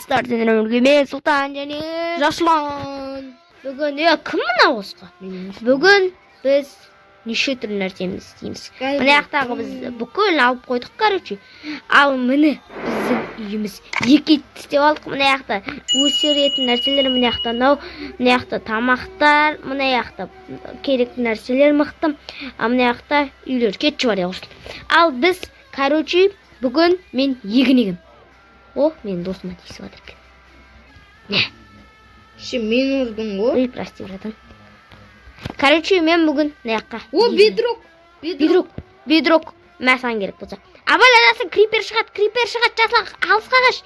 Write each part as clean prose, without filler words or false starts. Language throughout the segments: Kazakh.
достар, сіздермен өмірге мен Сұлтан және Жасұлан. Бүгін кім мына осқа? Бүгін біз неше түрлі нәрсеміз істейміз. Мына жақтағы біз бүкіл алып қойдық, короче. Ал міне біздің үйіміз екі істеп алдық. Мына жақта өсіретін нәрселер, мына жақта мына жақта тамақтар, мына жақта керекті нәрселер мықтым. А мына жақта үйлер кетші бар яғысын. Ал біз, короче, бүгін мен егін егім. О, мен досыма тиісіп жатыр екен. Не? Мен ұрдың ғой. Ой, прости, братан. Короче, мен бүгін мына жаққа. О, Бедрок. Мәсаған керек болса. Абай арасын крипер шығады, жаслан, алысқа қаш.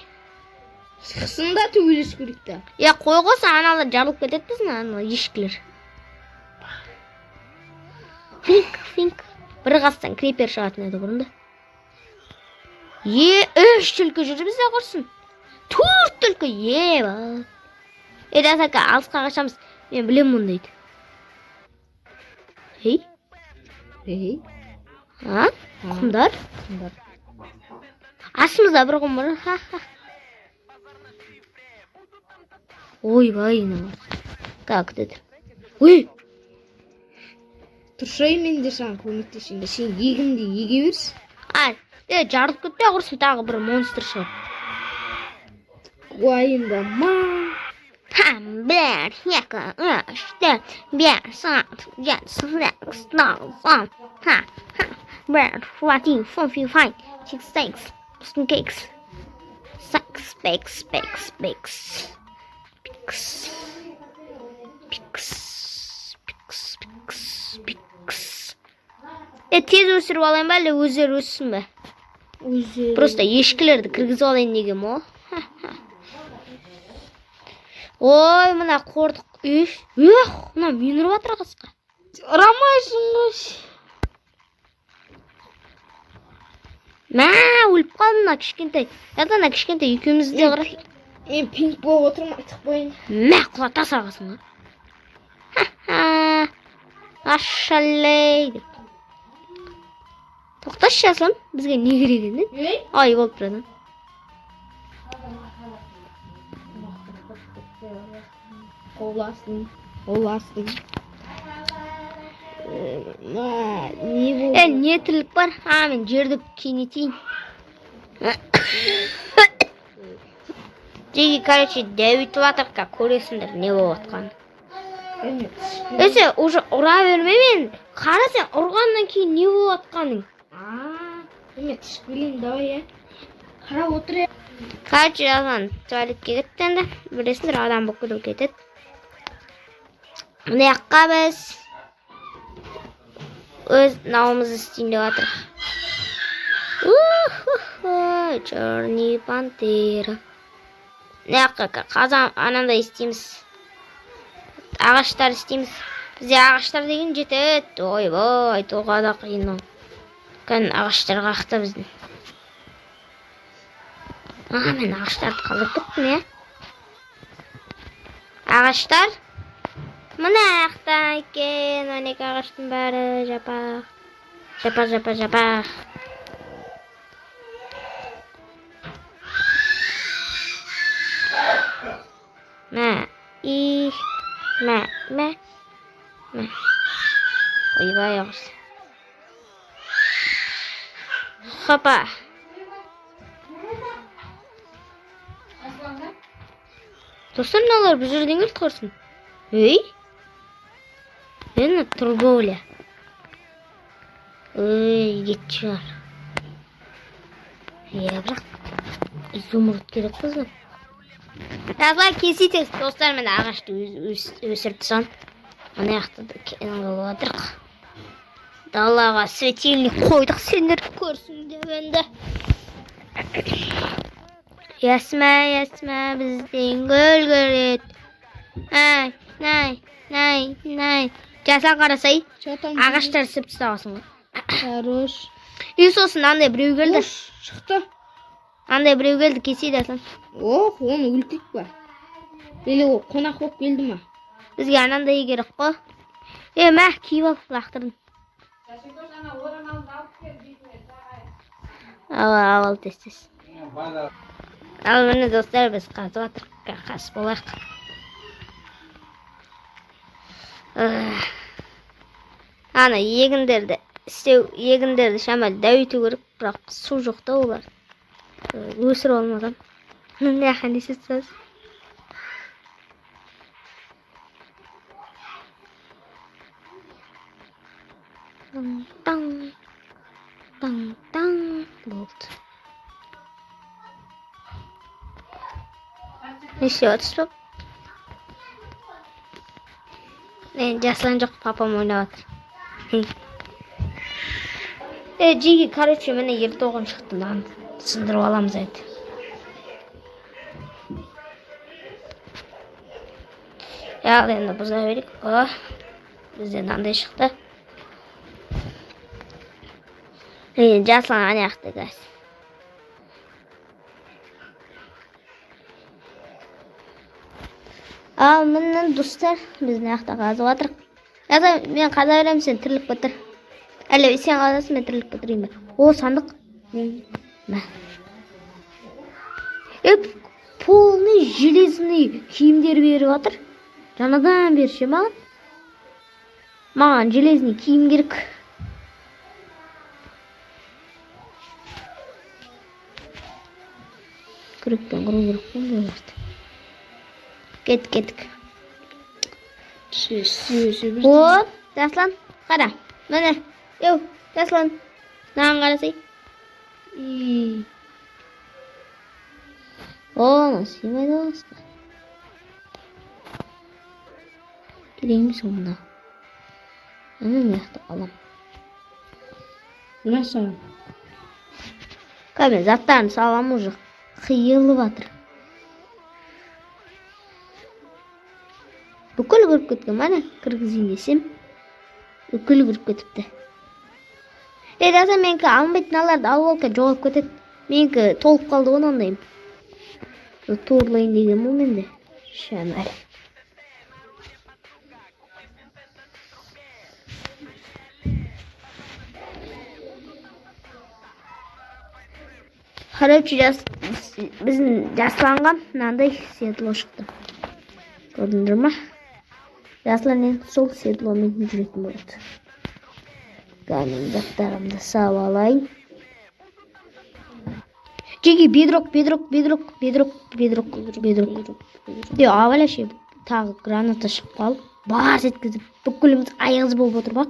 Шықсын да төбелес көрікті. Қой қоса, аналар жарылып кетеді біздің, аналар ешкілер. Финк. Бір қастан крипер шығатын еді бұрында. 3 түлкі жүрі бізде құрсын. 4 түлкі, ба. Дасака, алысқа қашамыз. Мен білем мұндайды. Ей? Құмдар? Асымызда бір құм бар. Ойбай, как деді. Ой! Тұршай мен де саған көмектесейін. Сен егінді еге берсін. Жарылып кетті құрсын, тағы бір монстр шығып. Уайында ма? 1, 2, 3, 4, 5, 6, 7, 8, 9, 10. 1, 2, 3, 4, 5, 6, 7, 8. 6, bakes. Tez өсіріп алайын ба, әлі өздері өссін бе? Просто ешкілерді кіргізіп алайын дегем о. Ой, мына қордық. Мына мен ұрып атыр қасқа. Ұрамайсың өш. Мә, өліп қалдым мына кішкентай. Ана кішкентай екеумізді қарай. Мен пинг болып отырмын, айтық қойын. Мә, құлата сағасың. Ашалей деп. Тоқташ жасым, бізге не керек еді? Ай, болып тұрады. Оластың. Не тірлік бар? Мен жерді кенетейін. Деге, короче, дәуітіп атырқа көресіңдер не болып атқан. Уже ұра берме мен. Қара сен ұрғаннан кейін не болып атқаның? Түшкілейін, давай, Қара отыр, Короче, жазған туалетке кетті енді. Білесіңдер, адам болып кетіп кетеді. Мына жаққа біз өз науымызды істейін деп атыр. Черный пантера. Мына жаққа қазан анандай істейміз. Ағаштар істейміз. Бізде ағаштар деген жетеді. Ойбай, тоға да қиын. Кән ағаштар қақта біздің. Мен ағаштарды қалып кеттім, Ағаштар. Мына аяқта екен, өнекі ағаштың бәрі жапақ. Жапақ. Мә. Ойбай ағаш. Хопа. Достар, мыналар бұл жерден келді көрсін. Мені тұрбоуля. Кетші бар. Бірақ изумруд керек қызым. Жазлай кесейтіз, достар, мен ағашты өсіріп сан. Ана яқты кенің қылып атырық. Далаға светильник қойдық, сендер көрсін деп енді. Ясма, бізден гөл көрет. Най. Жасан қарасай, ағаштар сіп тұстағасың ғой. Хорош. Сосын андай біреу келді. Шықты. Андай біреу келді, кесейді асан. Оны өлтік ба? Елі ол қонақ болып келді ма? Бізге анандай керек қой. Мә, киіп алып лақтырдың. Ал тестес. Al mene dostlar biz kazıp atırık. Kas bolak. Ana yeginderdi. Yeginderdi şamal daviti görüp bırak su yok da olar. Ösür olmadan. Ne handisi söz. Dang dang dang dang oldu. Neyse atışıp. Jaslanacak papam oynatır. Cigi karıçı mene yeri doğun çıktı lan. Sındırıp alamız zaten. Ya endi buza verik. Oh. Bizden anda çıktı. Jaslan ayakta guys. Al menden dostlar biz ayakta kazıp atırık. Ya da men kaza verem sen tirilip bitir. Hele sen kazasın men tirilip bitireyim ben. O sandık. Ne? Полный железный киімдер беріп жатыр. Жаңадан берші маған. Маған железный киім керек. Күрекпен құру керек қой. Кеттік. О, Жаслан, қара. Міне. Еу, Жаслан. Маған қарасай. О, сыймайды оласты. Келейміз онда. Мен мияқты қалам. Мына салам. Кәме заттарын салам уже. Қиылып атыр. Бүкіл көріп кеткен. Мана кіргізейін десем. Бүкіл көріп кетіпті. Даса менікі алмайтын аларды алып алып жоғалып кетеді. Менікі толып қалды оны ондайым. Турлайын деген бұл менде. Шамар. Короче, біздің жасланған мынандай седло шықты. Көрдіңдер ма? Жаслан енді сол седломен жүретін болады. Мен заттарымды салып алайын. Жеге бедрок. Деу аваля ше тағы граната шығып қалып, бар еткізіп, бүкіліміз аяғыз болып отыр бақ.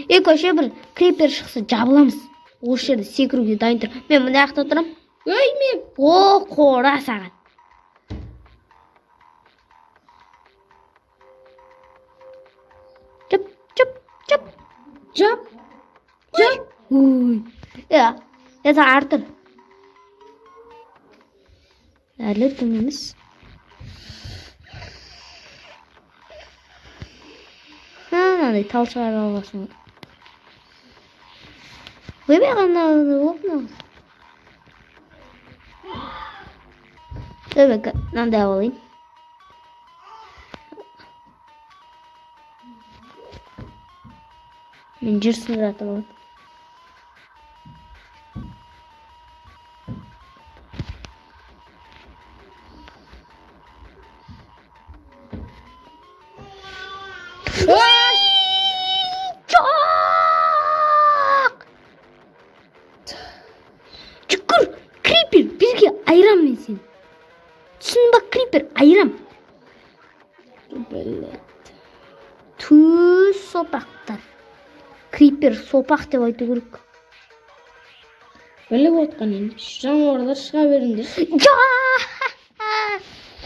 Көше бір крипер шықса жабыламыз. Ол жерде секіруге дайын тұр. Мен мына жақта отырам. Ой, мен. О, қора саған. Жап. Ой. Esa артыр. Әлі түмеміз. Мынандай тал шығарып алғасын. Ойбай қанды опны. Дөбек мынандай алайын. Мен жүрсін жатып алады. Жүкір, крипер, бізге айрам мен сен. Түсін бақ, крипер, айрам. Түз сопақтар. Крипер сопақ деп айту керек. Біліп отқан енді. Жануарлар шыға беріңдер.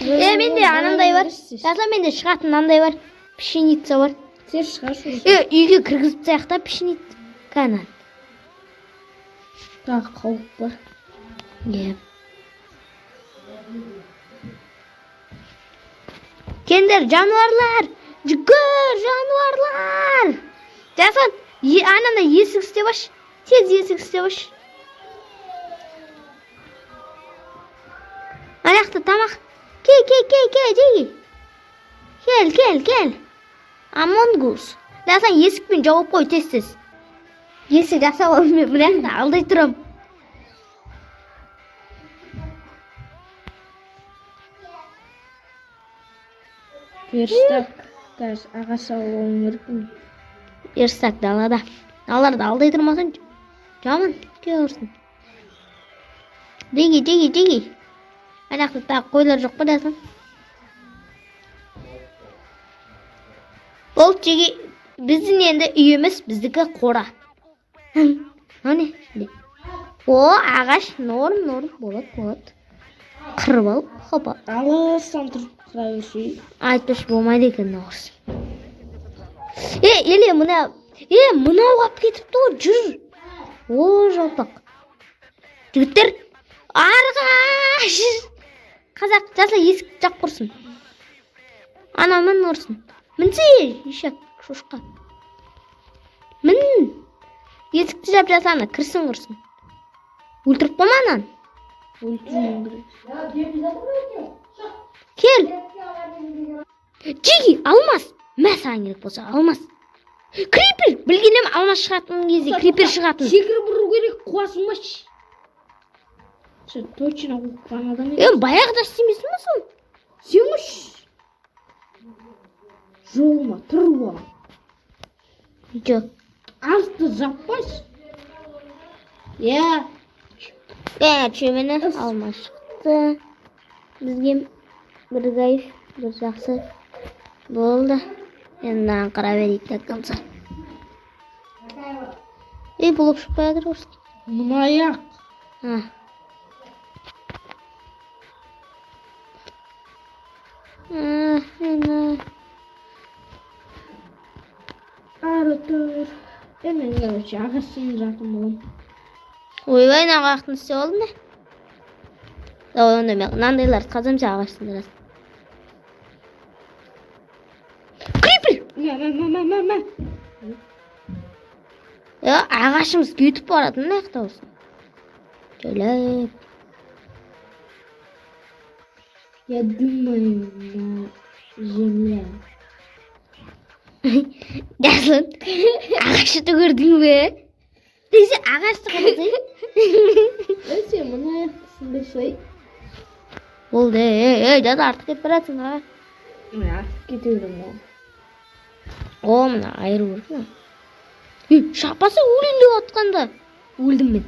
Менде анандай бар. Жаза менде шығатын андай бар. Пшеница бар. Сен шыға шуыз. Үйге кіргізіп таяқта пшеница. Канат. Тағы қауып бар. Кендер, жануарлар. Жүгір, жануарлар. Жасан, ананда есік істеп аш. Тез есік істеп аш. Аяқта тамақ. Кел, жеги. Кел. Among Us. Жасан, есікпен жауып қой тез. Есік жасап алып мен мына алдай тұрам. Верстак. Қазір ағасы алуым керек. Ерсак далада. Даларда алдай тұрмасын. Жаман көрсін. Деги. Анақта тағы қойлар жоқ па дәсің? Бұл жеги біздің енді үйіміз, біздікі қора. Ане? О, ағаш норм болады. Қырып алып, хопа. Алыстан тұрып тұра берші. Айтпаш болмайды екен нағыз. Еле мынау қап кетіпті ғой, жүр. О, жалпақ. Жігіттер, арға жүр. Қазақ жаса есік жақ құрсын. Ана мін ұрсын. Мінсе, ешек, шошқа. Мін. Есікті жап жасаны, кірсін ұрсын. Өлтіріп қома анан. Өлтірмем керек. Кел. Жеги, алмас. Мә саған керек болса, алмас. Крипер. Білгенем алмас шығатын кезде крипер шығатын. Секіріп ұру керек, қуасың ба? Сен точно қуқан адам емес. Баяғыда істемесің ба сол? Сен жолыма тұрып ал. Жоқ. Асты жаппайсың. Чөмені алмас шықты. Бізге бір кайф, бір жақсы болды. Енді қара берейік тәккімсі. Болып шықпай әдір орсын. Мұнаяқ. Ары тұр. Мен көрші ағасын жақын болым. Ойбай, нағақтың істе олды ме? Онда мен нандайларды қазамшы ағаштың дұрасы. Крипер! Мә. Ағашымыз көйтіп баратын не аяқта olsun. Жөлеп. Я думаю, на земле. Ясын, ағашты көрдің бе? Несі ағашты қамызай? Өте, мұнаяқтысын бесай. Болды, жады артық кет баратың аға. Артық кетеудің ол. О, мына айыру көрдің. Шапасы өлін деп отқанда. Өлдім мен.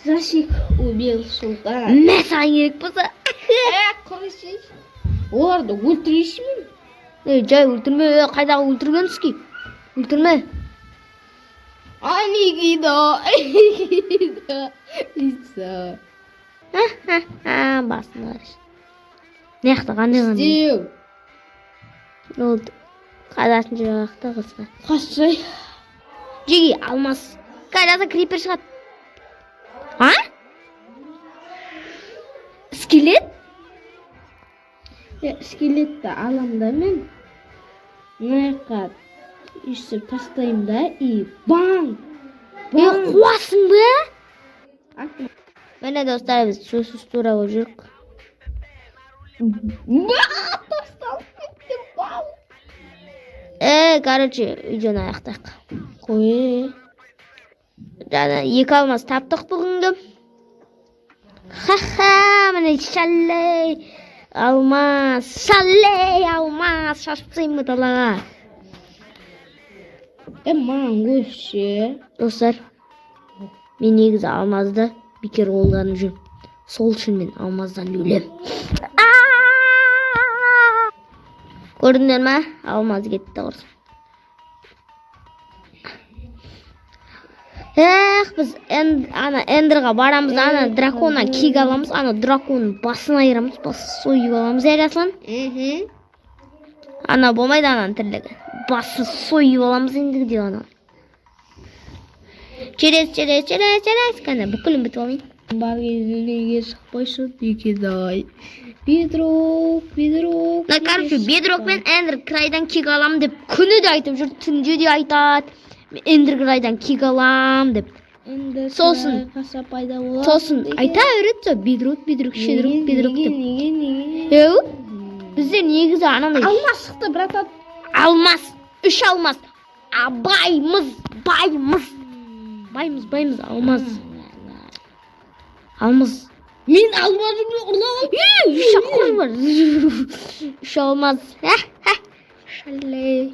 Зашик убил султана. Мә саған керек болса. Қойсыз. Оларды өлтірейші мен? Жай өлтірме, қайдағы өлтірген ски. Өлтірме. Анигидо. Иса. Басын қарыш. Неқті қандай. Стеу. Олды. Қадасын жырақта қысқа. Қасай. Жеги, алмас. Қайдаса крипер шығады. Скелет? Скелетті алам да мен. Мұнаяққа үйсіп тастайым да и бан. Қуасың ба? Міне достар, біз сөзсіз тура болып жүрік. Тасталып кетті бал. Короче, видеоны аяқтайық. Қой. Жаңа екі алмас таптық бүгінгі. Ха-ха, міне шаллей алмас, шашып сайын далаға. Маған көші. Достар, мен негізі алмазды бекер қолданып жүрмін. Сол үшін мен алмаздан өлем. Көрдіңдер ма? Алмаз кетті құрсын. Біз эндерға барамыз, ана драконнан кек аламыз, ана драконның басын айырамыз, басы сойып аламыз, Жаслан. Ана болмайды ананың тірлігі. Басы сойып аламыз ендігі деп ана. Через, кәне бүкілін бітіп алайын. Бар кезінде неге шықпайшы бекедай. Бедрок. Короче, бедрок мен эндер крайдан кек алам деп күні де айтып жүр, түнде де айтады. Эндер крайдан кек алам деп. Сосын қаса пайда болады. Сосын айта өрет, бедрок деп. Біздер негізі анандай. Алмас шықты, братан. Алмас, 3 алмас. Баймыз, алмас. Men almajimni urilib. Şakur var. Şu olmaz. Şallay.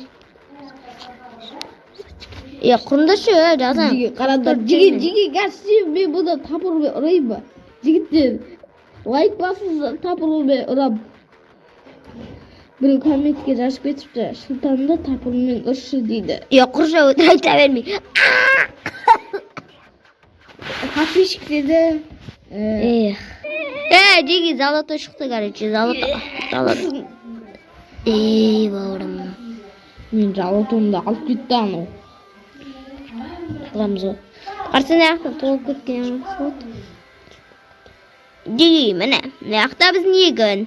Ya kurundaşı жазам. Jigi qarada jigi garchi men buni tapurib uraymi? Jigitlar like bosinglar tapurib urab. Bir kommentga yozib ketibdi. Sultonda tapurmen urshi deydi. Ya kurşa aytavermey. Подписчик dedi. Jigi zalotoy chiqdi, короче, zalotoy. Bavrim. Men jalotomda olib ketdi anu. Qilamiz o. Qarsana yoqda to'lib ketgan sot. Jigi, mana, bu yoqda bizni yegan.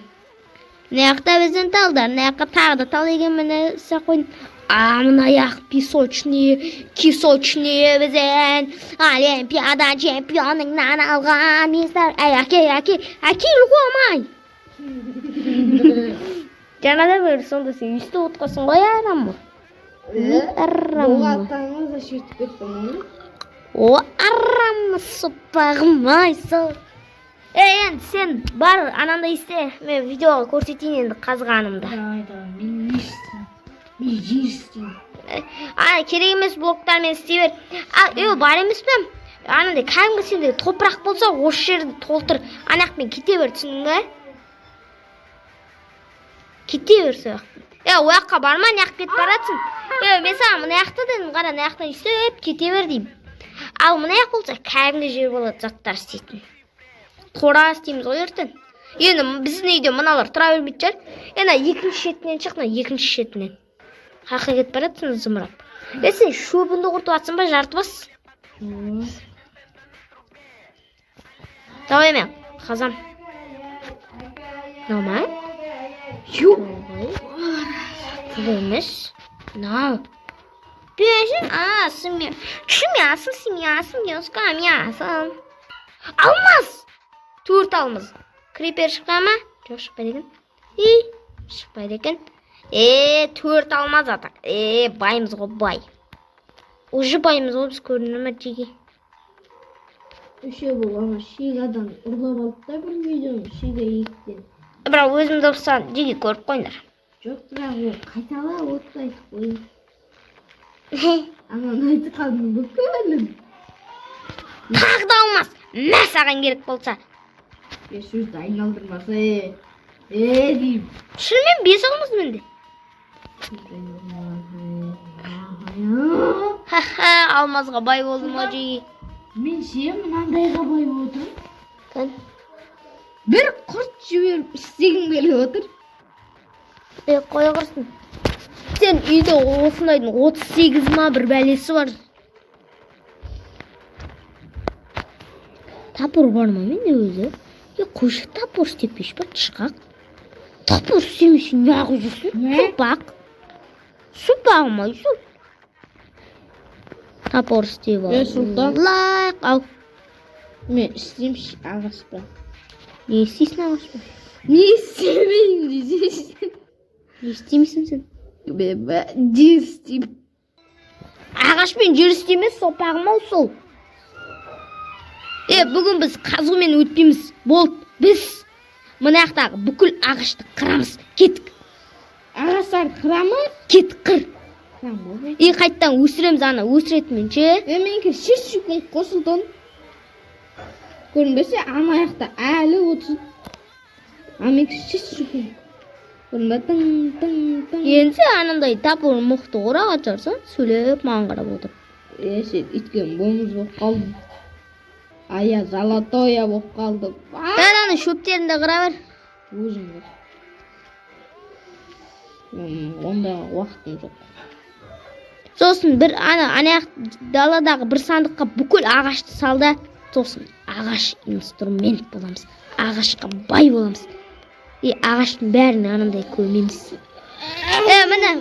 Bu yoqda bizni taldar, bu yoqqa tag'da talgan mana saqo'yn. Mana yoq pisочный, kisочный bizden Olimpiada chempionidan algan mister aki ilg'amay. Janada bir sonda sen 100 ta o'tqasin qo'yarammi? Boğazlarımızla şirtip ettim onu. O aramı sıpağmaysa. Endi sen bar ananda iste. Men videoga ko'rsatayın endi qazg'animda. Hayda, men nishtim. Men jirdim. Ana kerak emas bloklar men isteyver. Yo bar emasmi? Ananda kayimga sende toprak bo'lsa, o'sha yerni to'ltir. Anaqmen ketaver, tushundingmi? Ketaversa. O yoqqa borma, yoqqa ketib borasan. Men sana buni yoqda dedim, qara, bu yoqdan isteb ketaver deyim. Al buni yoq bo'lsa, kayimga yer bo'ladi, zatlar isteytin. Qora isteymiz o yerdan. Endi bizni uyda manalar tura bermaydilar. Yana ikkinchi shetidan chiqma, ikkinchi shetidan. Haqqa ketib borasan zimrab. Sen shu bunda o'rtavatsanba, jartibas. Давай men, qazam. Nima? Yo'q. Neymiş? Ne? Beşin asım ya. Çümyasın, simyasın, yoskamyasın. Almaz. Turt almaz. Creeper çıkama. Çok şıkbaydıkın. Şıkbaydıkın. Turt almaz atak. Bayımız o bay. Ucu bayımız o biz görünürme çeki. O'sha bu ana shigadan urlab olib da bir videoni shiga yekdi. Biroq o'zimiz olsan, jigi ko'rib qo'yinglar. Yo'q, biroq u qaytalab o'tlaydi qo'ying. Ana aytib qoldim bu ko'lim. Haqda olmaz. Masagan kerak bo'lsa. Şurada aylandırmasa. Deyim. Şunu men 5 olmaz mende. Almazga bay oldum hacı. Men mındayga boy otur. Kan. Bir kurt jibirip istegim kelip otur. Qo'ya qursin. Sen uyda osundaydan 38 ma bir balesi var. Tapur bormi mende o'zi? Qo'shiq tapur tepish bir chiqaq. Tapur semishin yog'ujusin. Supak. Supakmi shu? Tapur steva. Sultan. Like al. Men isteymiş ağaçta. Ne istiyorsun ağaçta? Ne isteyeyim diyeceksin. Ne istiyorsun sen? Ben cir isteyeyim. Ağaç ben cir isteyemez, sopağım olsun. Bugün biz kazımen ötmemiz. Болды. Biz mınaqtaqı бүкіл ağaçты qıramız. Ketdik. Ağaçlar qıramız? Ketdik qır. Qaytadan өсіреміз ана өсіретменше. Menki şiş yükün qo'shildim. Ko'rinbese ana yoqda ali o'tsin. Menki şiş yükün. Ko'rinba ting ting ting. Endi ananday tapur muxti o'ra açarsan, söylep mаған qarab o'tir. Sen itken bomuz bo'lib qoldim. Aya zalotoya bo'lib qoldim. Ben ana şöpterinde qıraver. O'zim bor. Onda vaqtim yo'q. So'sin bir ana daladagi bir sandiqqa бүкіл ağaçты salda. So'sin ağaç instrument bo'lamiz. Ağaçqa bay bo'lamiz. Ağaçtın bärini ananday ko'rmaymiz.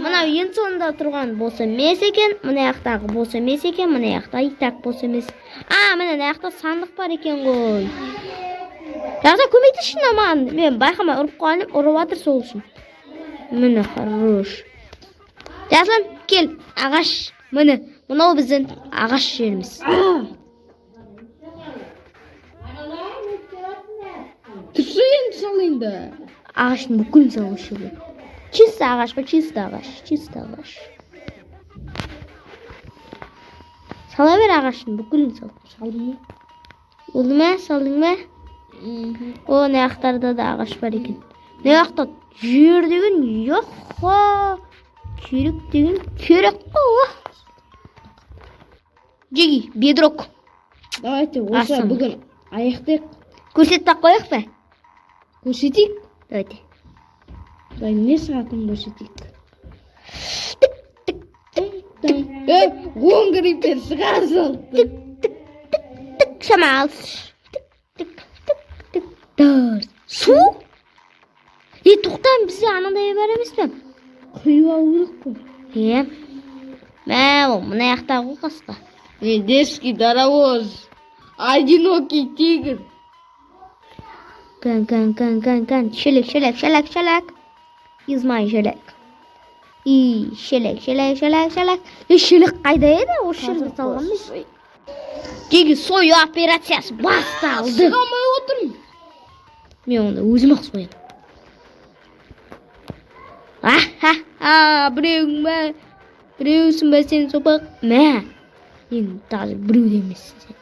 Mana yen sonunda turgan bo'lsa mes ekan, mana yoqdagi bo'lsa mes ekan, mana yoqda itak bo'lsa mes. Mana yoqda sandiq bor ekan qo'y. Yoqda ko'maytishni man. Men bayqamay urib qolib, urib o'tirsa olsun. Mana хорош. Jaslan kel ağaç. Mana o bizning ağaç yerimiz. енді. Ағаштың бүкілін салушы керек. Чисто ағаш па, чисто ағаш. Сала бер ағаштың бүкілін сал. Салдым. Болды ма? Салдың ба? О, мына жақтарда да ағаш бар екен. Мына жақта жер деген жоқ қой. Керек деген керек қой. Жеги, бедрок. Давайте осы Астым. бүгін аяқтайық. Көрсетіп қояйық па? Көрсетейік. Давайте. Давай не сағатын көрсетейік. 10 крипер шығар салды. Шамал. Су? Тоқтайын, бізде анандай бар емес пе? Құйып алу керек қой. Мә, ол мына жақтағы ғой қасқа. Детский даровоз. Одинокий тигр. Кан. Шелек. Измай шелек. Шелек. Шелек қайда еді? Осы жерге салған емес. Деги сою операциясы басталды. Шығамай отырмын. Мен оны өзім ақ соям. Біреусің ба сен сопақ? Мә, енді даже біреу де емессің сен.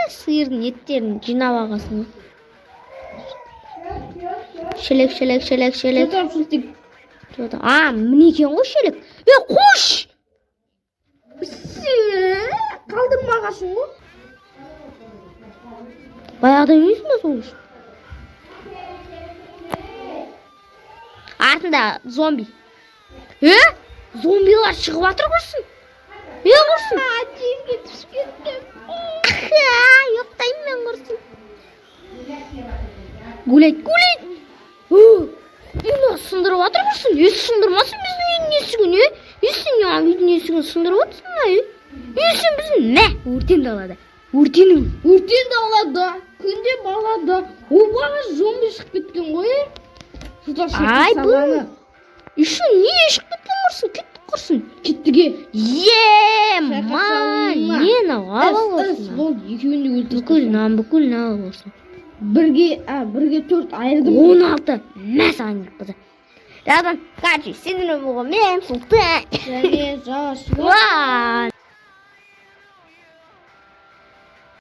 Сиырдың еттерін жинап ағасың. Шелек. Шотам шылтик. Міне екен ғой шелек. Қош! Қалдырмағасың ғой. Баяғыда емес ме сол үшін? Артында зомби. Зомбилар шығып атыр құрсын. Құрсын. Жерге түсіп кеттім. Yoқтайым мен құрсын. Гулейт. Үйді сындырып атыр құрсын. Есі сындырмасын біздің үйдің есігін. Есің үйдің есігін сындырып атырсың ба? Есің біздің. Мә, өртенді алады. Өртенді алады. Күнде балады. Обаға зомби шығып кеткен ғой. Ай, бұл. Үші не шығып кеткен құрсын? Кеттік құрсын. Кеттіге. Нені алып олсын. Екеуінде өлтірді. Бүкіл алып олсын. Бірге 4 айырдым. 16. Мә саған қызы. Радан, қачы, сенің болған мен сұлтан. Және жас.